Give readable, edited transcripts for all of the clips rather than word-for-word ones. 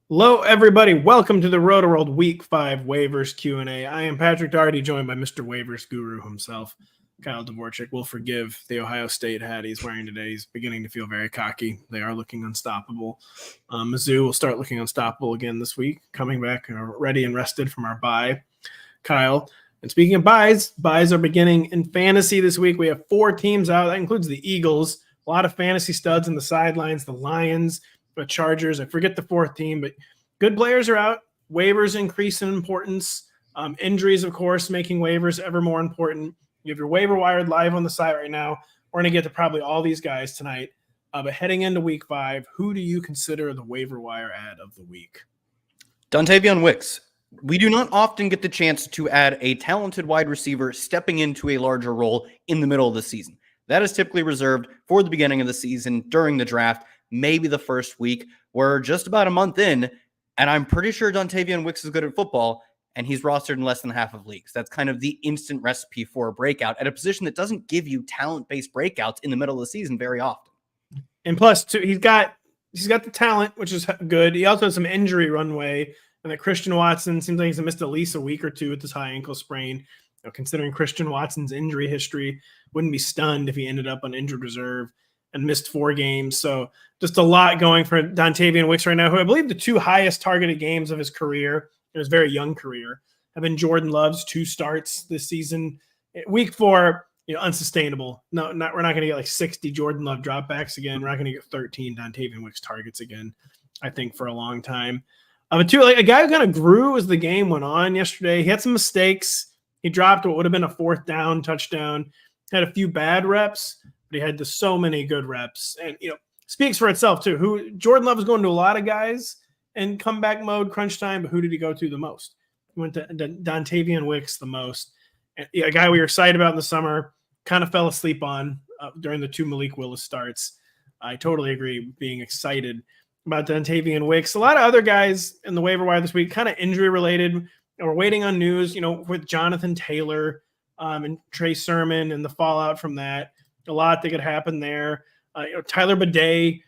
Hello, everybody. Welcome to the Rotoworld Week 5 Waivers Q&A. I am Patrick Daugherty, joined by Mr. Waivers Guru himself, Kyle Dvorchak. Will forgive the Ohio State hat he's wearing today. He's beginning to feel very cocky. They are looking unstoppable. Mizzou will start looking unstoppable again this week, coming back ready and rested from our bye. Kyle, and speaking of buys are beginning in fantasy this week. We have 4 teams out. That includes the Eagles, a lot of fantasy studs on the sidelines, the Lions, the Chargers. I forget the 4th team, but good players are out. Waivers increase in importance. Injuries, of course, making waivers ever more important. You have your waiver wired live on the site right now. We're going to get to probably all these guys tonight. But heading into week 5, who do you consider the waiver wire ad of the week? Dontavian Wicks. We do not often get the chance to add a talented wide receiver stepping into a larger role in the middle of the season. That is typically reserved for the beginning of the season, during the draft, maybe the first week. We're just about a month in, and I'm pretty sure Dontavian Wicks is good at football, and he's rostered in less than half of leagues. That's kind of the instant recipe for a breakout at a position that doesn't give you talent-based breakouts in the middle of the season very often. And plus, too, he's got the talent, which is good. He also has some injury runway, and that Christian Watson seems like he's missed at least a week or two with this high ankle sprain. Considering Christian Watson's injury history, wouldn't be stunned if he ended up on injured reserve and missed 4 games. So just a lot going for Dontavian Wicks right now, who I believe the 2 highest targeted games of his career, in his very young career, have been Jordan Love's 2 starts this season. Week 4, unsustainable. We're not going to get like 60 Jordan Love dropbacks again. We're not going to get 13 Dontavian Wicks targets again, I think, for a long time. But too, like a guy who kind of grew as the game went on yesterday. He had some mistakes. He dropped what would have been a 4th down touchdown. Had a few bad reps, but he had so many good reps. And, speaks for itself, too. Jordan Love was going to a lot of guys in comeback mode, crunch time, but who did he go to the most? He went to Dontavian Wicks the most. And, a guy we were excited about in the summer, kind of fell asleep on during the 2 Malik Willis starts. I totally agree with being excited about Dontavian Wicks. A lot of other guys in the waiver wire this week, kind of injury-related. We're waiting on news, with Jonathan Taylor and Trey Sermon and the fallout from that. A lot that could happen there. Tyler Bidet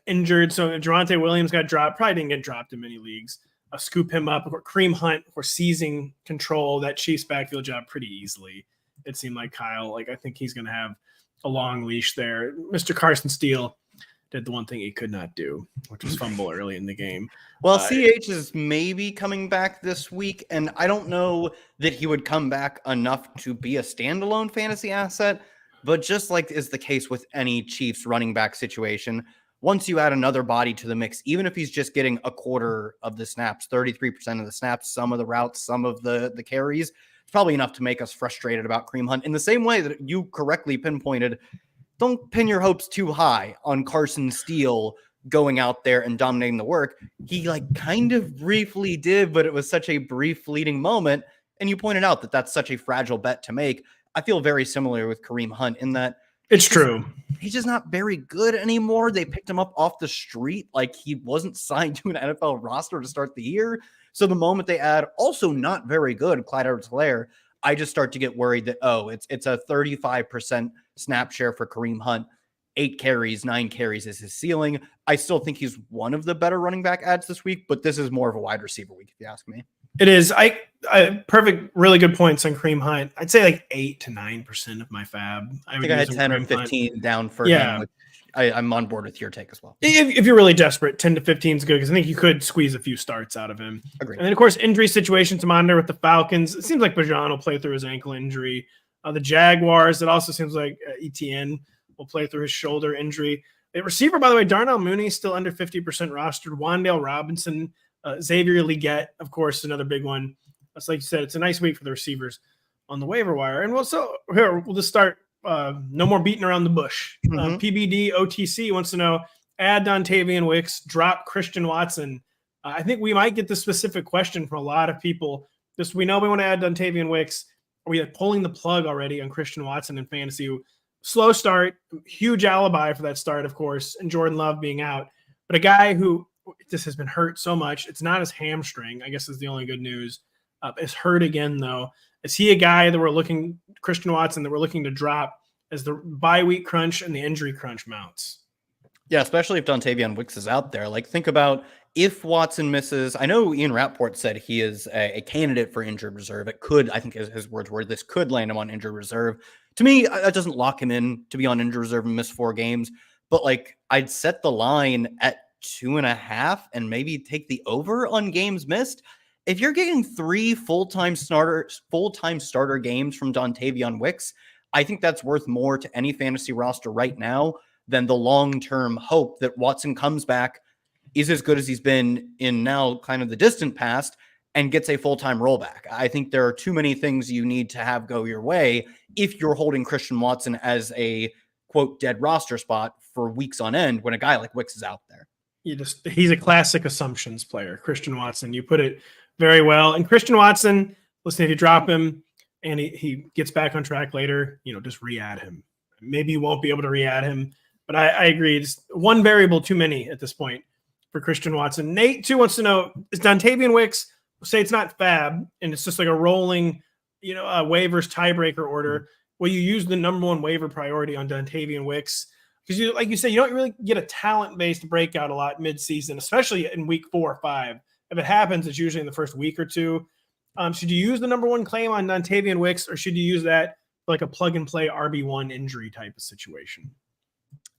injured, so Javonte Williams got dropped. Probably didn't get dropped in many leagues. Scoop him up. Kareem Hunt for seizing control that Chiefs backfield job pretty easily. It seemed like Kyle. I think he's going to have a long leash there. Mr. Carson Steele did the one thing he could not do, which was fumble early in the game. Well, CH is maybe coming back this week, and I don't know that he would come back enough to be a standalone fantasy asset, but just like is the case with any Chiefs running back situation, once you add another body to the mix, even if he's just getting a quarter of the snaps, 33% of the snaps, some of the routes, some of the carries, it's probably enough to make us frustrated about Kareem Hunt. In the same way that you correctly pinpointed, don't pin your hopes too high on Carson Steele going out there and dominating the work. He kind of briefly did, but it was such a brief fleeting moment. And you pointed out that that's such a fragile bet to make. I feel very similar with Kareem Hunt in that it's true. He's just not very good anymore. They picked him up off the street. He wasn't signed to an NFL roster to start the year. So the moment they add also not very good Clyde Edwards-Helaire, I just start to get worried that, it's a 35% snap share for Kareem Hunt. 8 carries, 9 carries is his ceiling. I still think he's one of the better running back ads this week, but this is more of a wide receiver week, if you ask me. It is. Perfect, really good points on Kareem Hunt. I'd say 8 to 9% of my fab. I think I had 10 or 15 Hunt down for him. I'm on board with your take as well. If you're really desperate, 10 to 15 is good because I think you could squeeze a few starts out of him. Agreed. And then, of course, injury situation to monitor with the Falcons. It seems like Bajan will play through his ankle injury. The Jaguars, it also seems like Etienne will play through his shoulder injury. The receiver, by the way, Darnell Mooney still under 50% rostered. Wandale Robinson, Xavier Legette, of course, another big one. That's like you said, it's a nice week for the receivers on the waiver wire. And we'll just start. No more beating around the bush. PBD OTC wants to know, add Dontavian Wicks, drop Christian Watson. I think we might get this specific question from a lot of people. We know we want to add Dontavian Wicks. Are we pulling the plug already on Christian Watson in fantasy? Slow start, huge alibi for that start, of course, and Jordan Love being out. But a guy who just has been hurt so much, it's not his hamstring, I guess is the only good news. Is hurt again, though. Is he a guy that Christian Watson, that we're looking to drop as the bye week crunch and the injury crunch mounts? Yeah, especially if Dontavian Wicks is out there. Think about if Watson misses, I know Ian Rapport said he is a candidate for injured reserve. It could, I think his words were, this could land him on injured reserve. To me, that doesn't lock him in to be on injured reserve and miss 4 games. But like, I'd set the line at 2.5 and maybe take the over on games missed. If you're getting 3 full-time starter games from Dontavian Wicks, I think that's worth more to any fantasy roster right now than the long-term hope that Watson comes back, is as good as he's been in now kind of the distant past, and gets a full-time rollback. I think there are too many things you need to have go your way if you're holding Christian Watson as a, quote, dead roster spot for weeks on end when a guy like Wicks is out there. He's a classic assumptions player, Christian Watson. You put it very well. And Christian Watson, listen, if you drop him and he gets back on track later, just re-add him. Maybe you won't be able to re-add him, but I agree. It's one variable too many at this point for Christian Watson. Nate, too, wants to know, is Dontavian Wicks, say it's not fab, and it's just like a rolling, waivers tiebreaker order, will you use the number 1 waiver priority on Dontavian Wicks? Because like you said, you don't really get a talent-based breakout a lot mid-season, especially in week 4 or 5. If it happens, it's usually in the first week or 2. Should you use the number 1 claim on Dontavian Wicks, or should you use that for like a plug-and-play RB1 injury type of situation?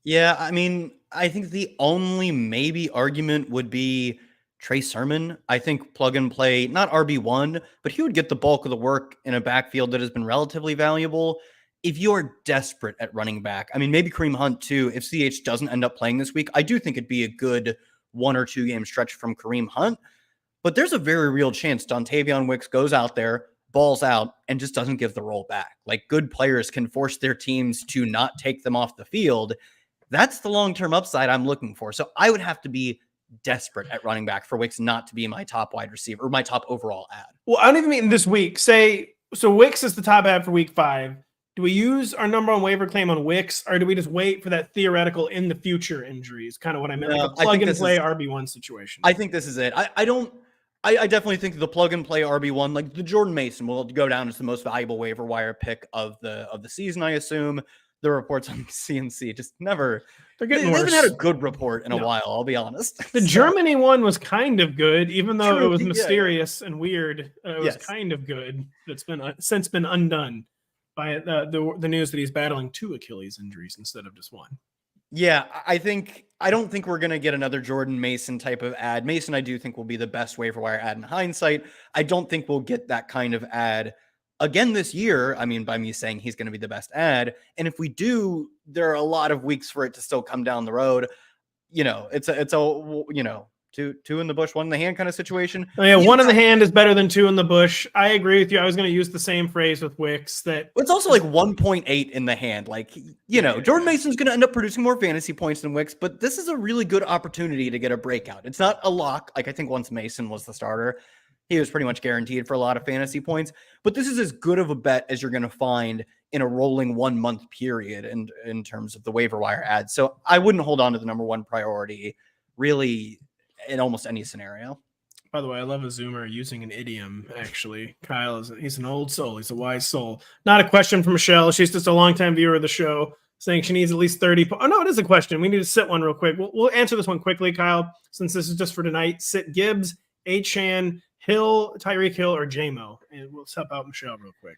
Yeah, I mean, I think the only maybe argument would be Trey Sermon. I think plug and play, not RB1, but he would get the bulk of the work in a backfield that has been relatively valuable. If you're desperate at running back, I mean, maybe Kareem Hunt too, if CH doesn't end up playing this week, I do think it'd be a good 1 or 2 game stretch from Kareem Hunt. But there's a very real chance Dontavian Wicks goes out there, balls out, and just doesn't give the role back. Like, good players can force their teams to not take them off the field. That's the long-term upside I'm looking for. So I would have to be desperate at running back for Wicks not to be my top wide receiver or my top overall ad. Well, I don't even mean this week. So Wicks is the top ad for week 5. Do we use our number 1 waiver claim on Wicks, or do we just wait for that theoretical in the future injury? Is kind of what I meant, like a plug and play RB1 situation. I think this is it. I definitely think the plug and play RB1, like the Jordan Mason, will go down as the most valuable waiver wire pick of the season, I assume. The reports on CNC just never. They're getting worse. They haven't had a good report in a while, I'll be honest. The Germany one was kind of good, even though it was mysterious and weird. It was kind of good. It's been since been undone by the news that he's battling 2 Achilles injuries instead of just 1. Yeah, I don't think we're going to get another Jordan Mason type of ad. Mason, I do think, will be the best waiver wire ad in hindsight. I don't think we'll get that kind of ad again this year. I mean, by me saying he's going to be the best ad. And if we do, there are a lot of weeks for it to still come down the road. It's a two in the bush, 1 in the hand kind of situation. Oh, yeah, 1 in the hand is better than 2 in the bush. I agree with you. I was going to use the same phrase with Wicks. That it's also like 1.8 in the hand. Like, Jordan Mason's going to end up producing more fantasy points than Wicks, but this is a really good opportunity to get a breakout. It's not a lock. Like, I think once Mason was the starter, he was pretty much guaranteed for a lot of fantasy points, but this is as good of a bet as you're going to find in a rolling 1 month period in terms of the waiver wire ads. So I wouldn't hold on to the number 1 priority really in almost any scenario. By the way, I love a Zoomer using an idiom, actually. Kyle, he's an old soul. He's a wise soul. Not a question from Michelle. She's just a longtime viewer of the show, saying she needs at least 30. Oh, no, it is a question. We need to sit one real quick. We'll answer this one quickly, Kyle, since this is just for tonight. Sit Gibbs, Achan, Hill, Tyreek Hill, or JMO. And we'll help out Michelle real quick.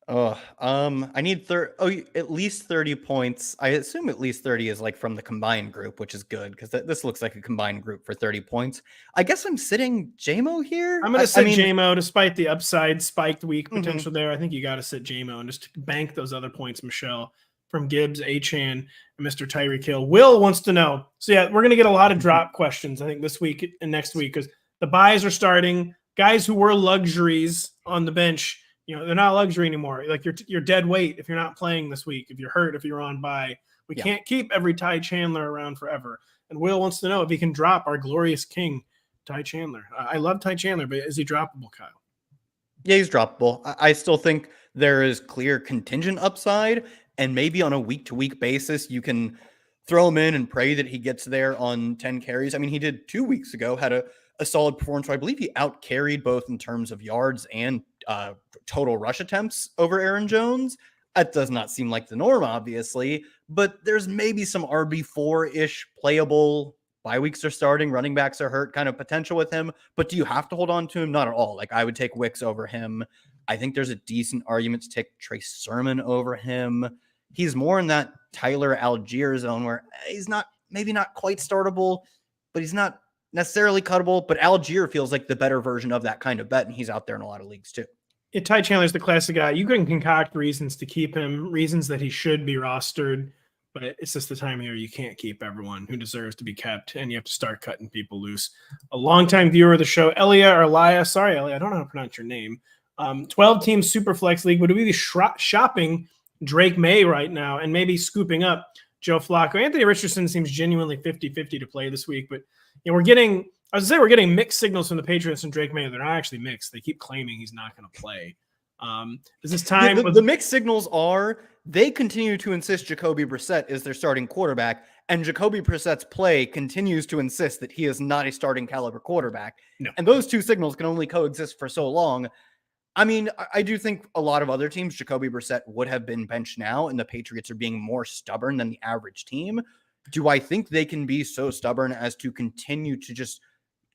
I need at least 30 points. I assume at least 30 is like from the combined group, which is good because this looks like a combined group for 30 points. I guess I'm sitting JMO here. I'm going to sit JMO despite the upside spiked week potential there. I think you got to sit JMO and just bank those other points, Michelle, from Gibbs, Achan, and Mr. Tyreek Hill. Will wants to know. So, yeah, we're going to get a lot of drop questions, I think, this week and next week because the buys are starting. Guys who were luxuries on the bench, they're not luxury anymore. Like you're dead weight if you're not playing this week, if you're hurt, if you're on bye. We can't keep every Ty Chandler around forever. And Will wants to know if he can drop our glorious king, Ty Chandler. I love Ty Chandler, but is he droppable, Kyle? Yeah, he's droppable. I still think there is clear contingent upside, and maybe on a week-to-week basis, you can throw him in and pray that he gets there on 10 carries. I mean, he did 2 weeks ago, had a solid performance. I believe he out-carried both in terms of yards and total rush attempts over Aaron Jones. That does not seem like the norm, obviously, but there's maybe some RB4-ish playable bye weeks are starting, running backs are hurt, kind of potential with him. But do you have to hold on to him? Not at all. Like, I would take Wicks over him. I think there's a decent argument to take Trey Sermon over him. He's more in that Tyler Algier zone where he's maybe not quite startable, but he's not necessarily cuttable. But Algier feels like the better version of that kind of bet, and he's out there in a lot of leagues too. Yeah, Ty Chandler's the classic guy. You can concoct reasons to keep him, reasons that he should be rostered, but it's just the time of year you can't keep everyone who deserves to be kept, and you have to start cutting people loose. A longtime viewer of the show, Elia, sorry, Elia, I don't know how to pronounce your name. 12-team Superflex League. Would we be shopping Drake May right now and maybe scooping up Joe Flacco? Anthony Richardson seems genuinely 50-50 to play this week, but we're getting mixed signals from the Patriots and Drake May. They're not actually mixed. They keep claiming he's not going to play. Is this time? Yeah, the mixed signals are they continue to insist Jacoby Brissett is their starting quarterback, and Jacoby Brissett's play continues to insist that he is not a starting caliber quarterback. No. And those two signals can only coexist for so long. I mean, I do think a lot of other teams, Jacoby Brissett would have been benched now, and the Patriots are being more stubborn than the average team. Do I think they can be so stubborn as to continue to just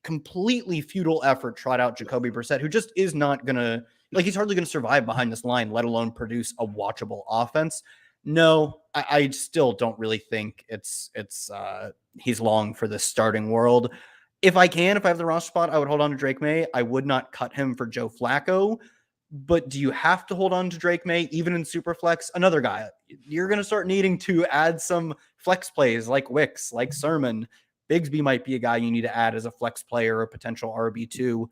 completely futile effort trot out Jacoby Brissett, who just is not going to, he's hardly going to survive behind this line, let alone produce a watchable offense? No, I still don't really think he's long for the starting world. If I have the roster spot, I would hold on to Drake May. I would not cut him for Joe Flacco. But do you have to hold on to Drake May, even in Superflex? Another guy. You're going to start needing to add some flex plays like Wicks, like Sermon. Bigsby might be a guy you need to add as a flex player or a potential RB2.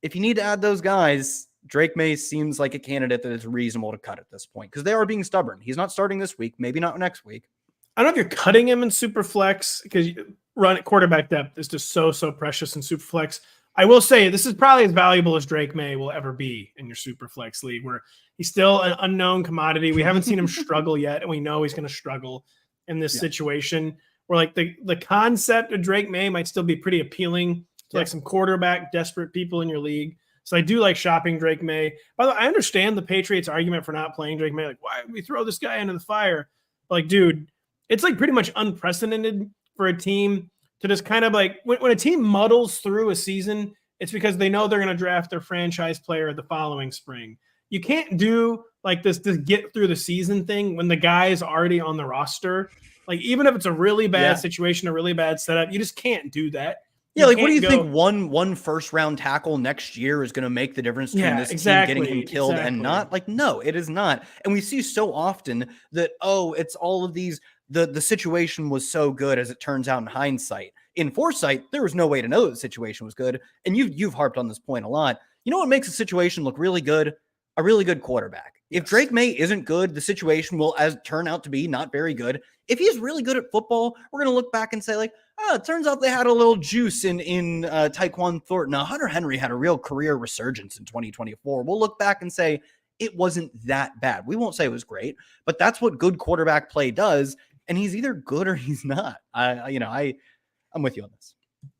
If you need to add those guys, Drake May seems like a candidate that is reasonable to cut at this point because they are being stubborn. He's not starting this week, maybe not next week. I don't know if you're cutting him in Superflex because quarterback depth is just so precious in Superflex. I will say this is probably as valuable as Drake May will ever be in your Superflex league, where he's still an unknown commodity. We haven't seen him struggle yet, and we know he's going to struggle in this situation. Where like the concept of Drake May might still be pretty appealing to like some quarterback desperate people in your league. So I do like shopping Drake May. By the way, I understand the Patriots' argument for not playing Drake May. Like, why would we throw this guy into the fire? Like, dude, it's like pretty much unprecedented for a team to just kind of like when a team muddles through a season, it's because they know they're going to draft their franchise player the following spring. You can't do like this get through the season thing when the guy is already on the roster. Like, even if it's a really bad situation, a really bad setup, you just can't do that. Yeah, like, what do you think one first-round tackle next year is going to make the difference between this team getting him killed and not? Like, no, it is not. And we see so often that, it's all of these, the situation was so good as it turns out in hindsight. In foresight, there was no way to know that the situation was good. And you've harped on this point a lot. You know what makes a situation look really good? A really good quarterback. If Drake May isn't good, the situation will turn out to be not very good. If he's really good at football, we're going to look back and say, like, it turns out they had a little juice in Tyquan Thornton. Now, Hunter Henry had a real career resurgence in 2024. We'll look back and say it wasn't that bad. We won't say it was great, but that's what good quarterback play does. And he's either good or he's not. I'm with you on this.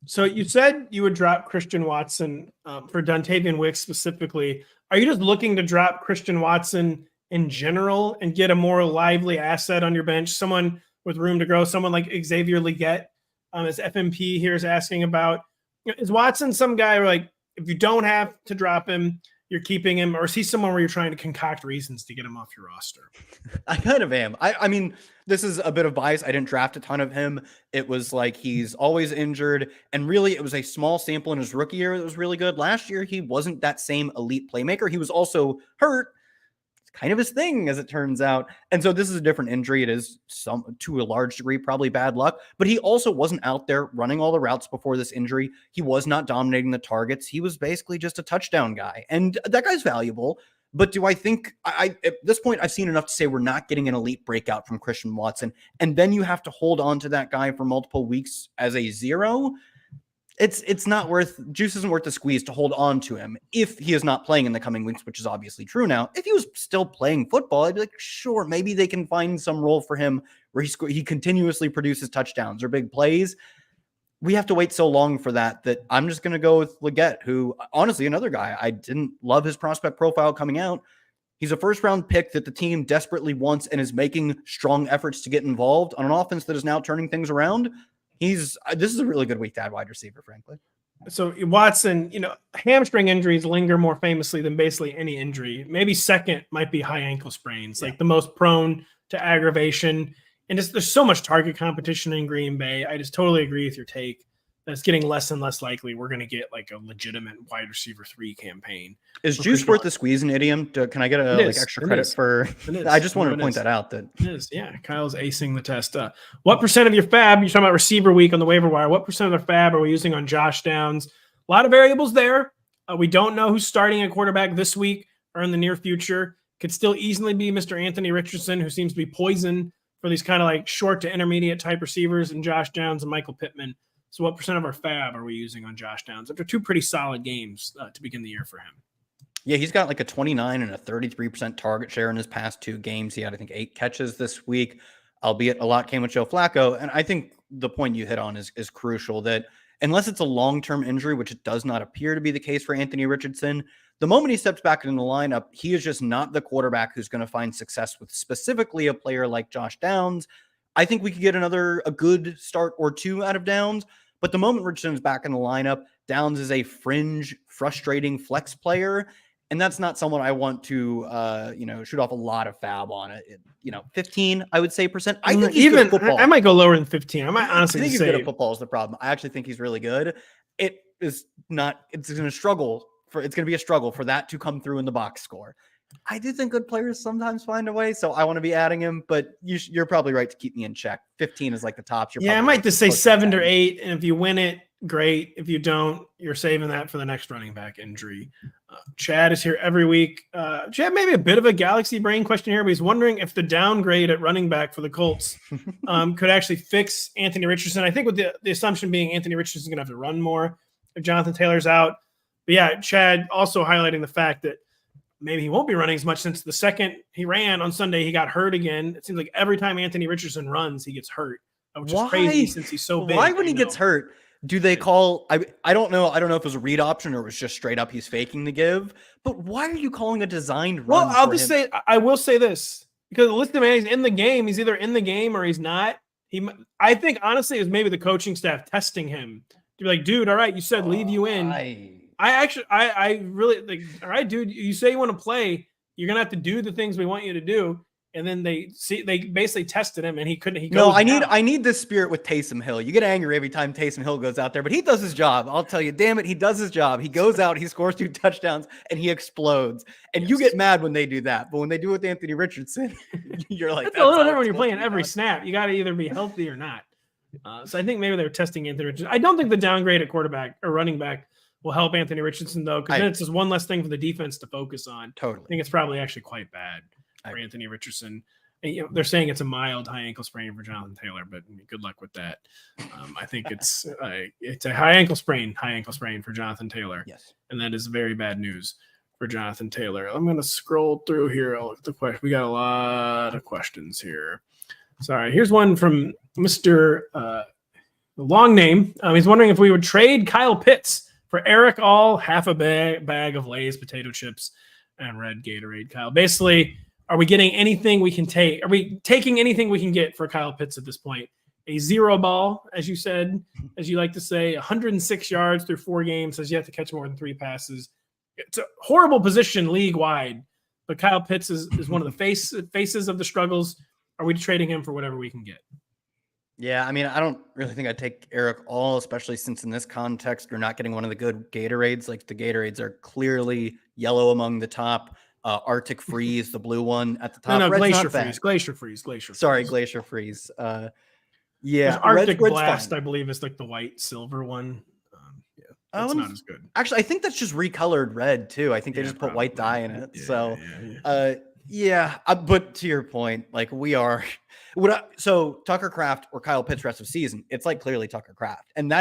So you said you would drop Christian Watson for Dontavian Wicks specifically. Are you just looking to drop Christian Watson in general and get a more lively asset on your bench, someone with room to grow, someone like Xavier Legette, as FMP here is asking about? Is Watson some guy where, like, if you don't have to drop him, you're keeping him, or is he someone where you're trying to concoct reasons to get him off your roster? I kind of am. I mean, this is a bit of bias. I didn't draft a ton of him. It was like he's always injured, and really it was a small sample in his rookie year that was really good. Last year, he wasn't that same elite playmaker. He was also hurt. It's kind of his thing, as it turns out. And so this is a different injury. It is to a large degree, probably bad luck, but he also wasn't out there running all the routes before this injury. He was not dominating the targets. He was basically just a touchdown guy, and that guy's valuable. But do I think at this point, I've seen enough to say we're not getting an elite breakout from Christian Watson. And then you have to hold on to that guy for multiple weeks as a zero. It's not worth, juice isn't worth the squeeze to hold on to him if he is not playing in the coming weeks, which is obviously true now. If he was still playing football, I'd be like, sure, maybe they can find some role for him where he continuously produces touchdowns or big plays. We have to wait so long for that I'm just going to go with Legette, who, honestly, another guy. I didn't love his prospect profile coming out. He's a first-round pick that the team desperately wants and is making strong efforts to get involved on an offense that is now turning things around. This is a really good week to add wide receiver, frankly. So Watson, hamstring injuries linger more famously than basically any injury. Maybe second might be high ankle sprains, like the most prone to aggravation. And there's so much target competition in Green Bay. I just totally agree with your take that it's getting less and less likely we're going to get like a legitimate wide receiver 3 campaign. Is juice worth the squeeze an idiom? Can I get extra credit for? I just wanted to point that out. That it is. Yeah, Kyle's acing the test. What percent of your fab? You're talking about receiver week on the waiver wire. What percent of their fab are we using on Josh Downs? A lot of variables there. We don't know who's starting at quarterback this week or in the near future. Could still easily be Mr. Anthony Richardson, who seems to be poison for these kind of like short to intermediate type receivers, and Josh Downs and Michael Pittman. So what percent of our fab are we using on Josh Downs after 2 pretty solid games to begin the year for him? Yeah, he's got like a 29 and a 33% target share in his past 2 games. He had, I think, 8 catches this week, albeit a lot came with Joe Flacco. And I think the point you hit on is crucial, that unless it's a long-term injury, which it does not appear to be the case for Anthony Richardson, the moment he steps back in the lineup, he is just not the quarterback who's going to find success with specifically a player like Josh Downs. I think we could get a good start or 2 out of Downs. But the moment Richardson's back in the lineup, Downs is a fringe, frustrating flex player. And that's not someone I want to, shoot off a lot of fab on it. 15, I would say %. I think he's good at football. I might go lower than 15. I might honestly think he's good at football is the problem. I actually think he's really good. It's going to be a struggle for that to come through in the box score. I do think good players sometimes find a way, so I want to be adding him, but you're probably right to keep me in check. 15 is like the tops. I might just say 7 or 8, and if you win it, great. If you don't, you're saving that for the next running back injury. Chad is here every week. Chad, maybe a bit of a galaxy brain question here, but he's wondering if the downgrade at running back for the Colts could actually fix Anthony Richardson. I think with the assumption being Anthony Richardson's going to have to run more if Jonathan Taylor's out. But yeah, Chad also highlighting the fact that maybe he won't be running as much since the second he ran on Sunday, he got hurt again. It seems like every time Anthony Richardson runs, he gets hurt, which is crazy since he's so big. Why when he gets hurt, do they call I don't know. I don't know if it was a read option or it was just straight up he's faking the give. But why are you calling a designed run? Well, I will say this, because listen, man, he's in the game. He's either in the game or he's not. I think honestly it was maybe the coaching staff testing him to be like, dude, all right, you said leave you in. I really like, all right, dude, you say you want to play, you're going to have to do the things we want you to do. And then they basically tested him and he couldn't. I need this spirit with Taysom Hill. You get angry every time Taysom Hill goes out there, but he does his job. I'll tell you, damn it, he does his job. He goes out, he scores 2 touchdowns, and he explodes. And you get mad when they do that. But when they do it with Anthony Richardson, you're like, that's a little different when you're playing every snap. You got to either be healthy or not. So I think maybe they're testing Anthony Richardson. I don't think the downgrade at quarterback or running back will help Anthony Richardson, though, because then it's just one less thing for the defense to focus on. Totally. I think it's probably actually quite bad for Anthony Richardson. And, they're saying it's a mild high ankle sprain for Jonathan Taylor, but good luck with that. I think it's a high ankle sprain for Jonathan Taylor. Yes. And that is very bad news for Jonathan Taylor. I'm going to scroll through here. I'll look at the question. We got a lot of questions here. Sorry. Here's one from Mr. Long name. He's wondering if we would trade Kyle Pitts for Eric All, half a bag of Lay's potato chips and red Gatorade. Kyle, basically, are we getting anything we can take? Are we taking anything we can get for Kyle Pitts at this point? A zero ball, as you said, as you like to say, 106 yards through 4 games, says you have to catch more than 3 passes. It's a horrible position league-wide, but Kyle Pitts is one of the faces of the struggles. Are we trading him for whatever we can get? Yeah, I mean, I don't really think I'd take Eric All, especially since in this context, you're not getting one of the good Gatorades. Like the Gatorades are clearly yellow among the top. Arctic Freeze, the blue one at the top. No, Glacier Freeze. Sorry, Glacier Freeze. Yeah, Arctic Blast, I believe, is like the white silver one. It's not as good. Actually, I think that's just recolored red too. I think they just put white dye in it. But to your point, like so Tucker Kraft or Kyle Pitts rest of season, it's like clearly Tucker Kraft. And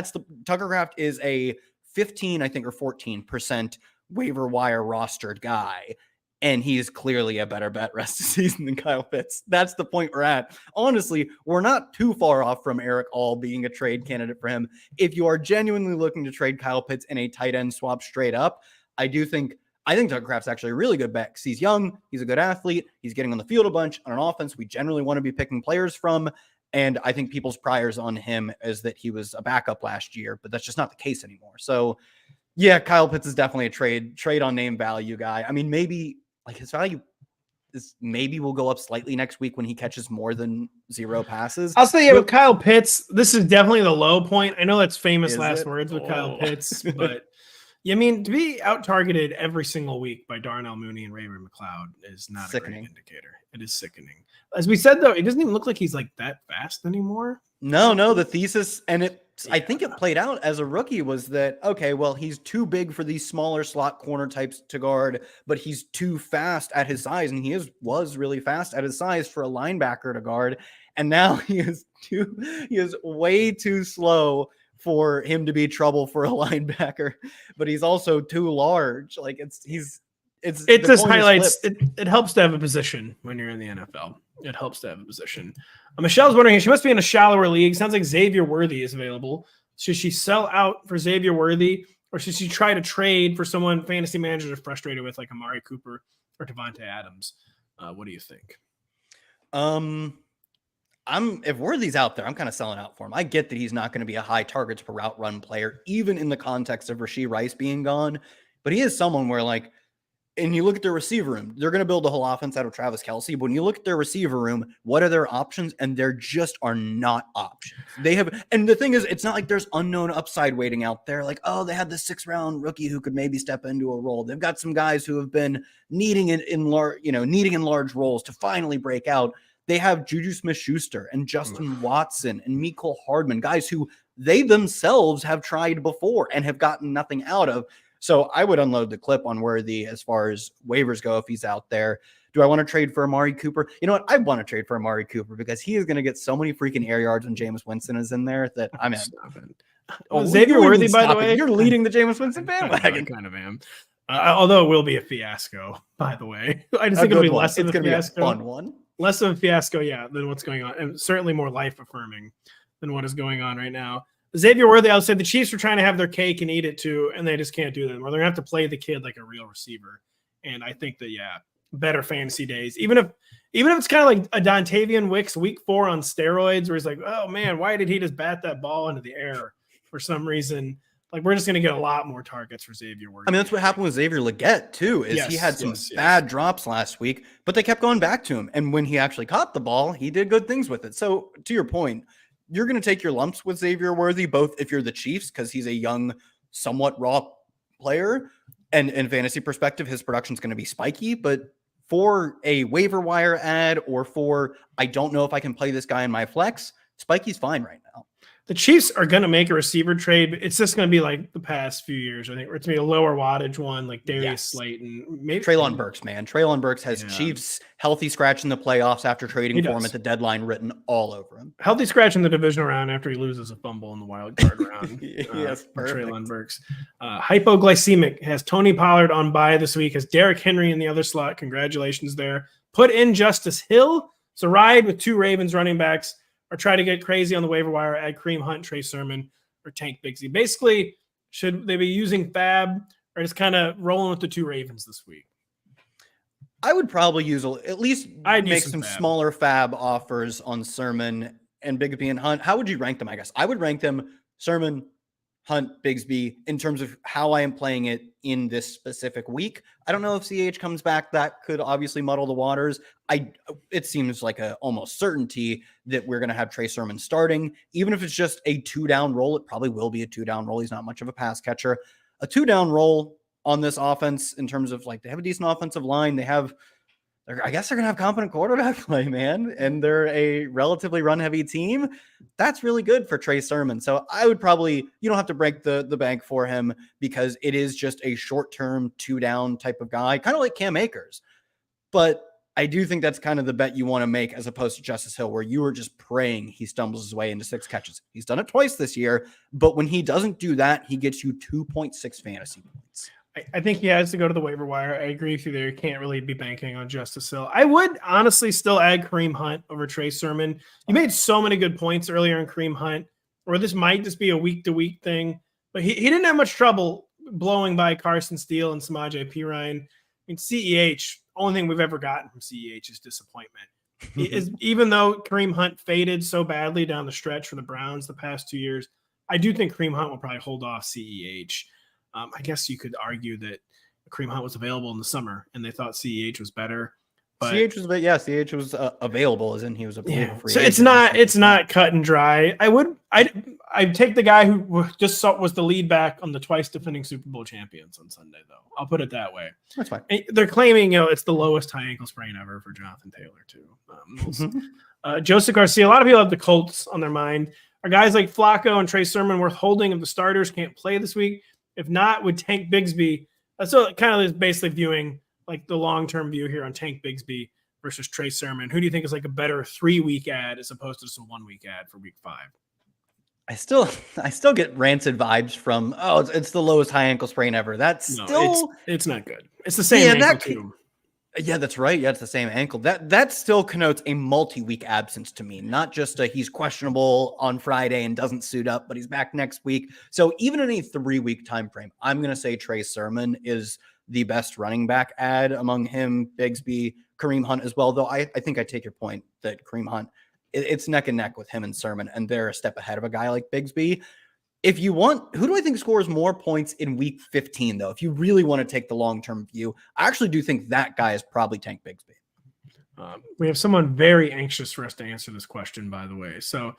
Tucker Kraft is a 15, I think, or 14% waiver wire rostered guy. And he's clearly a better bet rest of season than Kyle Pitts. That's the point we're at. Honestly, we're not too far off from Eric All being a trade candidate for him. If you are genuinely looking to trade Kyle Pitts in a tight end swap straight up, I think Tucker Kraft's actually a really good bet because he's young, he's a good athlete, he's getting on the field a bunch on an offense we generally want to be picking players from. And I think people's priors on him is that he was a backup last year, but that's just not the case anymore. So yeah, Kyle Pitts is definitely a trade on name value guy. I mean, maybe like his value is maybe will go up slightly next week when he catches more than 0 passes. I'll say, yeah, with Kyle Pitts, this is definitely the low point. I know that's famous Is last it? words with Kyle Oh. Pitts, but yeah, I mean, to be out targeted every single week by Darnell Mooney and Raymond McLeod is not Sickening. a great indicator. It is sickening. As we said, though, it doesn't even look like he's like that fast anymore. No, the thesis, and I think it played out as a rookie was that, okay, well, he's too big for these smaller slot corner types to guard, but he's too fast at his size, and he was really fast at his size for a linebacker to guard, and now he is way too slow for him to be trouble for a linebacker, but he's also too large. Like it just highlights it helps to have a position when you're in the NFL. It helps to have a position. Michelle's wondering, she must be in a shallower league. Sounds like Xavier Worthy is available. Should she sell out for Xavier Worthy, or should she try to trade for someone fantasy managers are frustrated with, like Amari Cooper or Devontae Adams? What do you think? If Worthy's out there, I'm kind of selling out for him. I get that he's not going to be a high targets per route run player, even in the context of Rashee Rice being gone. But he is someone where, like, and you look at their receiver room, they're going to build a whole offense out of Travis Kelce. But when you look at their receiver room, what are their options? And there just are not options. They have, and the thing is, it's not like there's unknown upside waiting out there. Like, oh, they had the 6th-round rookie who could maybe step into a role. They've got some guys who have been needing in large roles to finally break out. They have Juju Smith-Schuster and Justin Watson and Mecole Hardman, guys who they themselves have tried before and have gotten nothing out of. So I would unload the clip on Worthy as far as waivers go if he's out there. Do I want to trade for Amari Cooper? You know what? I want to trade for Amari Cooper because he is going to get so many freaking air yards when Jameis Winston is in there that I'm in. Xavier Worthy, by the way, you're leading the Jameis Winston bandwagon. I kind of am. Although it will be a fiasco, by the way. I just think it'll be less of a fiasco. Be a fun one. Less of a fiasco, yeah, than what's going on. And certainly more life-affirming than what is going on right now. Xavier Worthy, I would say the Chiefs are trying to have their cake and eat it too, and they just can't do that anymore. They're going to have to play the kid like a real receiver. And I think that, yeah, better fantasy days. Even if it's kind of like a Dontavian Wicks week 4 on steroids where he's like, oh, man, why did he just bat that ball into the air for some reason? Like, we're just going to get a lot more targets for Xavier Worthy. I mean, that's what happened with Xavier Legette, too, is he had some bad drops last week, but they kept going back to him. And when he actually caught the ball, he did good things with it. So, to your point, you're going to take your lumps with Xavier Worthy, both if you're the Chiefs, because he's a young, somewhat raw player, and in fantasy perspective, his production is going to be spiky. But for a waiver wire ad or for, I don't know if I can play this guy in my flex, spiky's fine right now. The Chiefs are going to make a receiver trade, but it's just going to be like the past few years. I think it's going to be a lower wattage one, like Darius Slayton. Maybe Treylon Burks, man. Treylon Burks has Chiefs healthy scratch in the playoffs after trading for him at the deadline written all over him. Healthy scratch in the divisional round after he loses a fumble in the wild card round. Yes, Treylon Burks. Hypoglycemic has Tony Pollard on bye this week, has Derrick Henry in the other slot. Congratulations there. Put in Justice Hill. It's a ride with 2 Ravens running backs. Or try to get crazy on the waiver wire, add Kareem Hunt, Trey Sermon, or Tank Bigsby. Basically, should they be using Fab or just kind of rolling with the 2 Ravens this week? I would probably use at least make some smaller Fab offers on Sermon and Bigsby and Hunt. How would you rank them, I guess? I would rank them Sermon, Hunt, Bigsby in terms of how I am playing it in this specific week. I don't know if CH comes back. That could obviously muddle the waters. It seems like a almost certainty that we're going to have Trey Sermon starting. Even if it's just a 2-down roll, it probably will be a 2-down roll. He's not much of a pass catcher. A 2-down roll on this offense in terms of like they have a decent offensive line. I guess they're going to have competent quarterback play, man. And they're a relatively run-heavy team. That's really good for Trey Sermon. So I would probably, you don't have to break the bank for him because it is just a short-term 2-down type of guy, kind of like Cam Akers. But I do think that's kind of the bet you want to make as opposed to Justice Hill, where you are just praying he stumbles his way into 6 catches. He's done it twice this year, but when he doesn't do that, he gets you 2.6 fantasy points. I think he has to go to the waiver wire. I agree with you there. You can't really be banking on Justice Hill. I would honestly still add Kareem Hunt over Trey Sermon. You made so many good points earlier in Kareem Hunt, or this might just be a week-to-week thing, but he didn't have much trouble blowing by Carson Steele and Samaje Perine. I mean, CEH, only thing we've ever gotten from CEH is disappointment. Even though Kareem Hunt faded so badly down the stretch for the Browns the past 2 years, I do think Kareem Hunt will probably hold off CEH. I guess you could argue that Kareem Hunt was available in the summer and they thought CEH was better. But CH was, CH was available, as in he was a free so agent. it's not cut and dry. I'd take the guy who just was the lead back on the twice defending Super Bowl champions on Sunday, though. I'll put it that way. That's fine. They're claiming it's the lowest high ankle sprain ever for Jonathan Taylor too. Joseph Garcia. A lot of people have the Colts on their mind. Are guys like Flacco and Trey Sermon worth holding if the starters can't play this week? If not, would Tank Bigsby? So it kind of is basically viewing like the long-term view here on Tank Bigsby versus Trey Sermon. Who do you think is like a better 3-week ad as opposed to some 1-week ad for week 5? I still get rancid vibes from, it's the lowest high ankle sprain ever. It's not good. It's the same ankle too. Yeah, that's right. Yeah, it's the same ankle. That still connotes a multi-week absence to me, not just he's questionable on Friday and doesn't suit up, but he's back next week. So even in a 3-week time frame, I'm going to say Trey Sermon is the best running back ad among him, Bigsby, Kareem Hunt as well. Though I think I take your point that Kareem Hunt, it's neck and neck with him and Sermon, and they're a step ahead of a guy like Bigsby. If you want, who do I think scores more points in week 15, though? If you really want to take the long-term view, I actually do think that guy is probably Tank Bigsby. We have someone very anxious for us to answer this question, by the way. So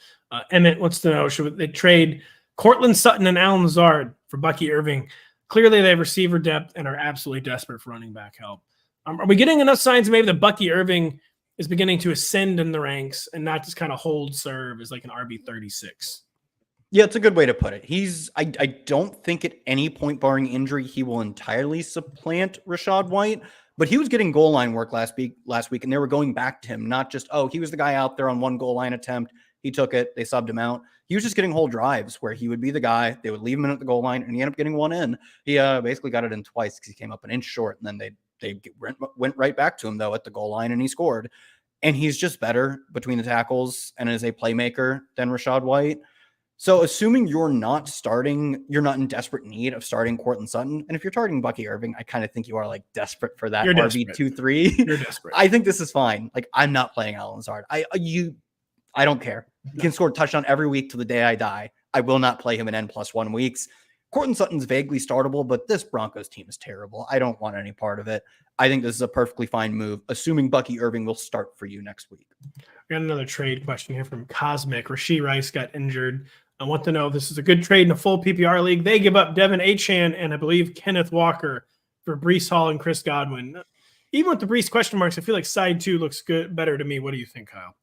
Emmett wants to know, should they trade Cortland Sutton and Alan Lazard for Bucky Irving? Clearly, they have receiver depth and are absolutely desperate for running back help. Are we getting enough signs maybe that Bucky Irving is beginning to ascend in the ranks and not just kind of serve as like an RB36? Yeah, it's a good way to put it. I don't think at any point, barring injury, he will entirely supplant Rachaad White, but he was getting goal line work last week, and they were going back to him, not just, he was the guy out there on one goal line attempt. He took it. They subbed him out. He was just getting whole drives where he would be the guy. They would leave him in at the goal line, and he ended up getting one in. He basically got it in twice because he came up an inch short, and then they went right back to him, though, at the goal line, and he scored. And he's just better between the tackles and is a playmaker than Rachaad White. So assuming you're not in desperate need of starting Cortland Sutton, and if you're targeting Bucky Irving, I kind of think you are like desperate for that RB2-3. You're desperate. I think this is fine. Like, I'm not playing Alan Lazard. I don't care. He can score a touchdown every week till the day I die. I will not play him in N+1 weeks. Cortland Sutton's vaguely startable, but this Broncos team is terrible. I don't want any part of it. I think this is a perfectly fine move, assuming Bucky Irving will start for you next week. We got another trade question here from Cosmic. Rashee Rice got injured. I want to know if this is a good trade in a full PPR league. They give up Devin Achane and I believe Kenneth Walker for Breece Hall and Chris Godwin. Even with the Breece question marks, I feel like side 2 looks better to me. What do you think, Kyle?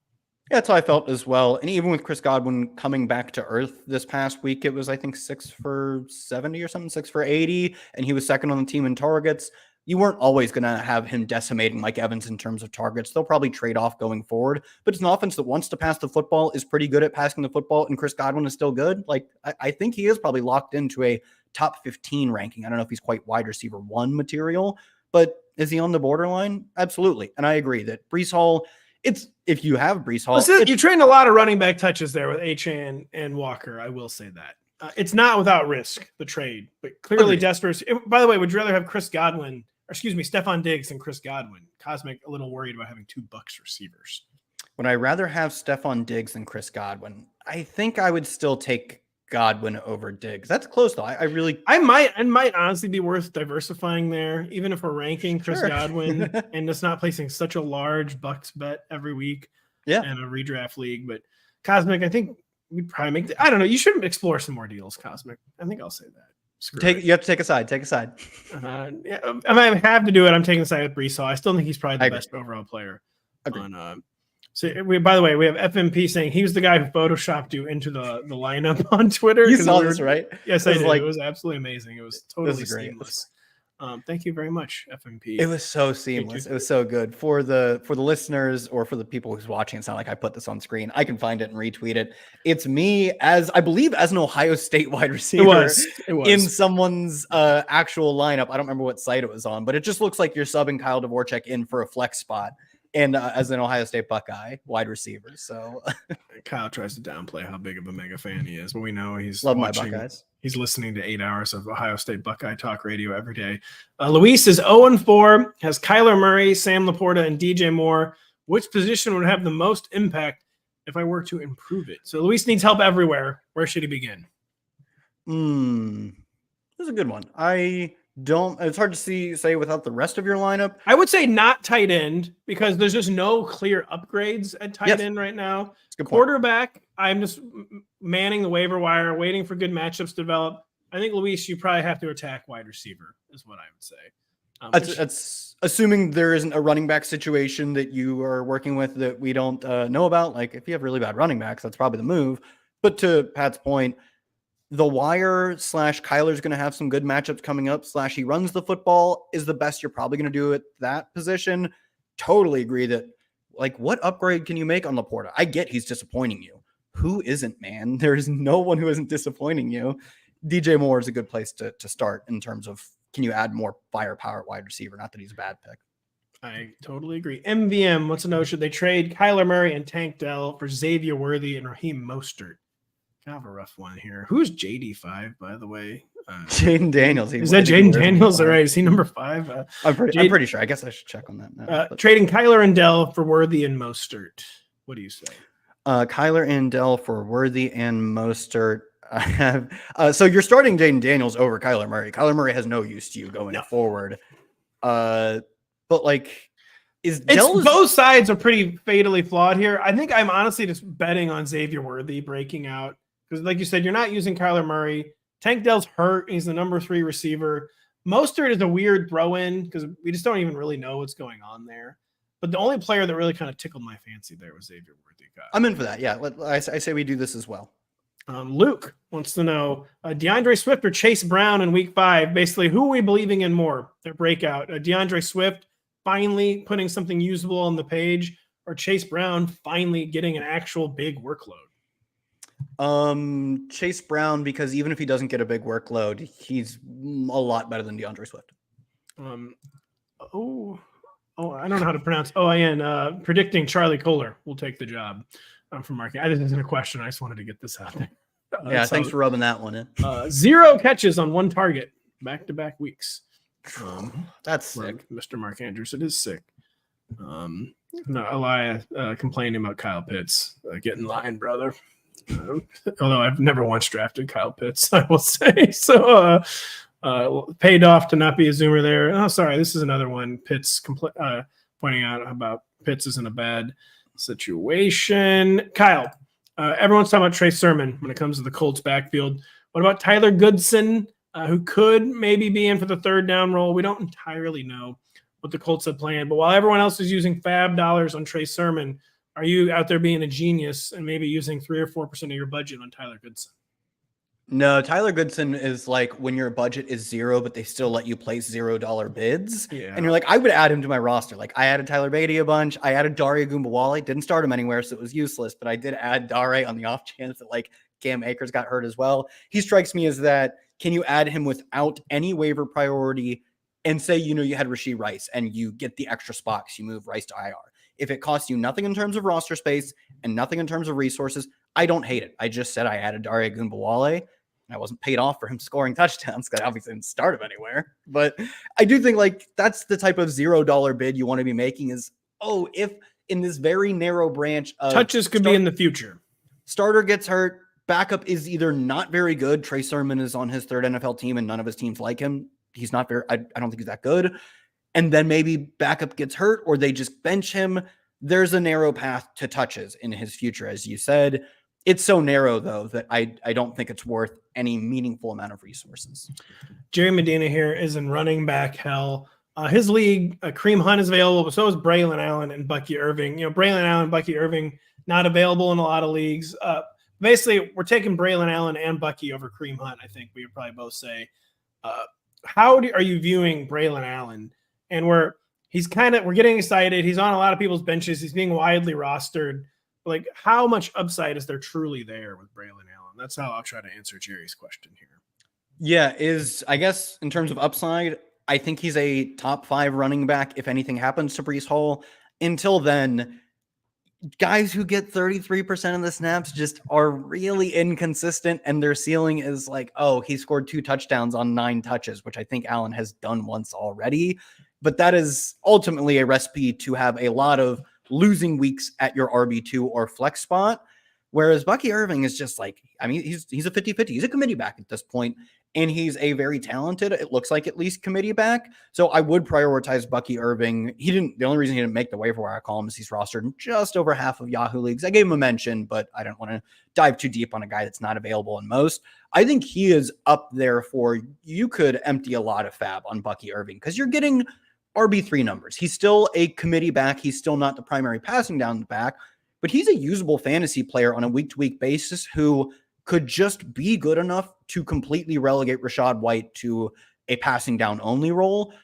Yeah, that's how I felt as well. And even with Chris Godwin coming back to earth this past week, it was, I think, 6 for 70 or something, 6 for 80. And he was second on the team in targets. You weren't always going to have him decimating Mike Evans in terms of targets. They'll probably trade off going forward. But it's an offense that wants to pass the football, is pretty good at passing the football, and Chris Godwin is still good. Like, I think he is probably locked into a top 15 ranking. I don't know if he's quite wide receiver 1 material, but is he on the borderline? Absolutely. And I agree that Breece Hall, if you have Breece Hall. You trained a lot of running back touches there with Achane and Walker. I will say that. It's not without risk, the trade, but clearly desperate. By the way, would you rather have Stephon Diggs and Chris Godwin? Cosmic a little worried about having 2 Bucs receivers. Would I rather have Stephon Diggs than Chris Godwin? I think I would still take Godwin over Diggs. That's close though. It might honestly be worth diversifying there, even if we're ranking Chris Godwin and just not placing such a large Bucs bet every week in a redraft league. But Cosmic, I think we'd probably I don't know. You should explore some more deals, Cosmic. I think I'll say that. You have to take a side. Take a side. I might have to do it. I'm taking a side with Breece Hall. I still think he's probably the best overall player. By the way, we have FMP saying he was the guy who photoshopped you into the lineup on Twitter. You saw this, right? Yes, I did. It was absolutely amazing. It was totally seamless. Thank you very much, FMP. It was so seamless. It was so good for the listeners or for the people who's watching. It's not like I put this on screen. I can find it and retweet it. It's me as an Ohio State wide receiver. It was in someone's actual lineup. I don't remember what site it was on, but it just looks like you're subbing Kyle Dvorchak in for a flex spot. And as an Ohio State Buckeye wide receiver. So Kyle tries to downplay how big of a mega fan he is, but we know he's my Buckeyes. He's listening to 8 hours of Ohio State Buckeye talk radio every day. Luis is 0-4, has Kyler Murray, Sam Laporta, and DJ Moore which position would have the most impact if I were to improve it? So Luis needs help everywhere. Where should he begin? That's a good one. It's hard to say without the rest of your lineup. I would say not tight end because there's just no clear upgrades at tight end right now. Quarterback, I'm just manning the waiver wire, waiting for good matchups to develop. I think, Luis, you probably have to attack wide receiver is what I would say. That's assuming there isn't a running back situation that you are working with that we don't know about. Like if you have really bad running backs, that's probably the move. But to Pat's point, the wire / Kyler's going to have some good matchups coming up / he runs the football is the best you're probably going to do at that position. Totally agree that like what upgrade can you make on Laporta? I get he's disappointing you. Who isn't, man? There's no one who isn't disappointing you. DJ Moore is a good place to start in terms of can you add more firepower at wide receiver? Not that he's a bad pick. I totally agree. MVM wants to know, should they trade Kyler Murray and Tank Dell for Xavier Worthy and Raheem Mostert? Kind of a rough one here. Who's JD5, by the way? Jaden Daniels. Is that Jaden Daniels? All right. Is he number 5? I'm pretty sure. I guess I should check on that now. Trading Kyler and Dell for Worthy and Mostert. What do you say? Kyler and Dell for Worthy and Mostert. I have so you're starting Jaden Daniels over Kyler Murray. Kyler Murray has no use to you going forward. But like both sides are pretty fatally flawed here. I think I'm honestly just betting on Xavier Worthy breaking out. Because like you said, you're not using Kyler Murray. Tank Dell's hurt. He's the number 3 receiver. Mostert is a weird throw-in because we just don't even really know what's going on there. But the only player that really kind of tickled my fancy there was Xavier Worthy. I'm in for that. Yeah, I say we do this as well. Luke wants to know DeAndre Swift or Chase Brown in week 5. Basically, who are we believing in more? Their breakout. DeAndre Swift finally putting something usable on the page, or Chase Brown finally getting an actual big workload? Chase Brown, because even if he doesn't get a big workload, he's a lot better than DeAndre Swift. I don't know how to pronounce OIN. Predicting Charlie Kohler will take the job from marketing. This isn't a question. I just wanted to get this out there. Thanks for rubbing that one in. 0 catches on 1 target back-to-back weeks. That's sick. Mr. Mark Andrews, it is sick. Elia complaining about Kyle Pitts. Get in line, brother. Although I've never once drafted Kyle Pitts, I will say. So paid off to not be a Zoomer there. Oh, sorry. This is another one. Pitts pointing out about Pitts is in a bad situation. Kyle, everyone's talking about Trey Sermon when it comes to the Colts backfield. What about Tyler Goodson, who could maybe be in for the 3rd down role? We don't entirely know what the Colts have planned, but while everyone else is using fab dollars on Trey Sermon, are you out there being a genius and maybe using 3 or 4% of your budget on Tyler Goodson? No, Tyler Goodson is like when your budget is 0, but they still let you place $0 bids. Yeah. And you're like, I would add him to my roster. Like I added Tyler Beatty a bunch. I added Dare Gumbawale. Didn't start him anywhere, so it was useless. But I did add Dare on the off chance that like Cam Akers got hurt as well. He strikes me as that. Can you add him without any waiver priority and say, you had Rashee Rice and you get the extra spots, you move Rice to IR. If it costs you nothing in terms of roster space and nothing in terms of resources, I don't hate it. I just said I added Dare Gumbawale. I wasn't paid off for him scoring touchdowns because I obviously didn't start him anywhere. But I do think like that's the type of $0 bid you want to be making is, if in this very narrow branch of touches could be in the future. Starter gets hurt. Backup is either not very good. Trey Sermon is on his 3rd NFL team and none of his teams like him. He's not very, I don't think he's that good. And then maybe backup gets hurt or they just bench him. There's a narrow path to touches in his future, as you said. It's so narrow, though, that I don't think it's worth any meaningful amount of resources. Jerry Medina here is in running back hell. His league, Kareem Hunt is available, but so is Braylon Allen and Bucky Irving. Braylon Allen, Bucky Irving, not available in a lot of leagues. Basically, we're taking Braylon Allen and Bucky over Kareem Hunt, I think we would probably both say. How are you viewing Braylon Allen? And we're getting excited. He's on a lot of people's benches. He's being widely rostered. Like, how much upside is there truly there with Braylon Allen? That's how I'll try to answer Jerry's question here. Yeah, I guess in terms of upside, I think he's a top 5 running back if anything happens to Breece Hall. Until then, guys who get 33% of the snaps just are really inconsistent, and their ceiling is like, he scored 2 touchdowns on 9 touches, which I think Allen has done once already. But that is ultimately a recipe to have a lot of losing weeks at your RB2 or flex spot. Whereas Bucky Irving is just like, I mean, he's a 50-50. He's a committee back at this point, and he's a very talented, it looks like, at least committee back. So I would prioritize Bucky Irving. The only reason he didn't make the waiver wire column is he's rostered in just over half of Yahoo leagues. I gave him a mention, but I don't want to dive too deep on a guy that's not available in most. I think he is up there for, you could empty a lot of fab on Bucky Irving because you're getting RB3 numbers. He's still a committee back. He's still not the primary passing down the back, but he's a usable fantasy player on a week-to-week basis who could just be good enough to completely relegate Rachaad White to a passing down only role.